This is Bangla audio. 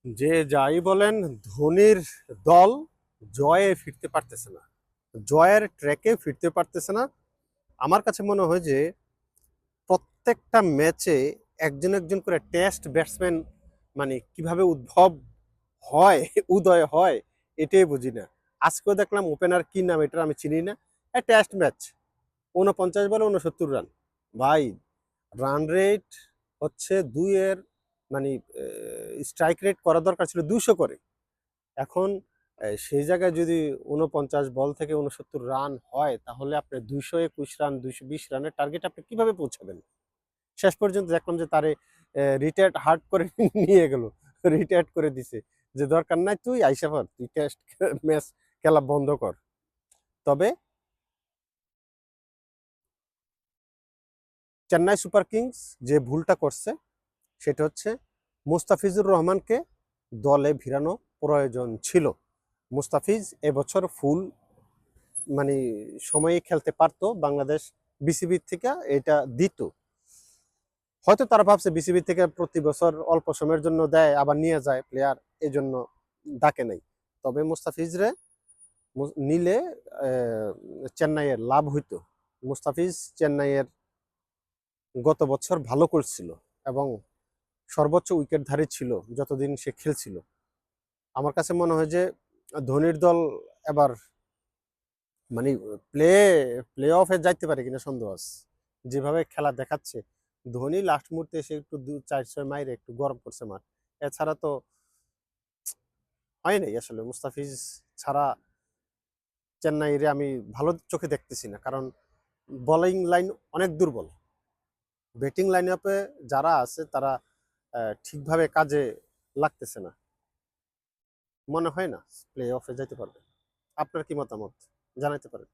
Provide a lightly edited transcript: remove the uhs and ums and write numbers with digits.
যে যাই বলেন, ধোনির দল জয়ে ফিরতে পারতেছে না, জয়ের ট্র্যাকে ফিরতে পারতেছে না। আমার কাছে মনে হয় যে প্রত্যেকটা ম্যাচে একজন একজন করে টেস্ট ব্যাটসম্যান মানে কিভাবে উদ্ভব হয়, উদয় হয়, এটাই বুঝি না। আজকেও দেখলাম ওপেনার কি নাম এটা আমি চিনি না। টেস্ট ম্যাচ 49 বলে 69 রান। ভাই, রান রেট হচ্ছে 2-এর, মানে স্ট্রাইক রেট করা দরকার ছিল 200 করে। এখন সেই জায়গায় যদি 49 বল থেকে 69 রান হয়, তাহলে আপনি 221 রান 220 রানের টার্গেট আপনি কিভাবে পৌঁছাবেন? শেষ পর্যন্ত দেখলাম যে তারে রিটায়ার্ড হার্ট করে নিয়ে গেল, রিটায়ার্ড করে দিছে, যে দরকার নাই, তুই আইসা পর, তুই টেস্ট ম্যাচ খেলা বন্ধ কর। তবে চেন্নাই সুপার কিংস যে ভুলটা করছে সেটা হচ্ছে মুস্তাফিজুর রহমানকে দলে ভিড়ানো প্রয়োজন ছিল। মুস্তাফিজ এবছর ফুল মানে সময়ে খেলতে পারতো, বাংলাদেশ বিসিবির থেকে এটা দিত। হয়তো তারা ভাবছে বিসিবি থেকে প্রতি বছর অল্প সময়ের জন্য দেয়, আবার নিয়ে যায় প্লেয়ার, এই জন্য ডাকে নাই। তবে মুস্তাফিজরে নিলে চেন্নাইয়ের লাভ হইতো। মুস্তাফিজ চেন্নাইয়ের গত বছর ভালো করছিল এবং সর্বোচ্চ উইকেটধারী ছিল যতদিন সে খেলছিল। আমার কাছে মনে হয় যে ধোনির দল এবার মানে প্লে প্লে অফে যাইতে পারে কিনা সন্দেহ আছে। যেভাবে খেলা দেখাচ্ছে, ধোনি লাস্ট মুহূর্তে এসে একটু 4-6 মাইরে একটু গরম করছে মাঠ। এছাড়া তো হয় নাই আসলে। মুস্তাফিজ ছাড়া চেন্নাইরে আমি ভালো চোখে দেখতেছি না, কারণ বোলিং লাইন অনেক দুর্বল। ব্যাটিং লাইন আপে যারা আছে তারা ঠিকভাবে কাজে লাগতেছে না। মনে হয় না প্লে অফে যাইতে পারবে। আপনার কি মতামত জানাইতে পারেন?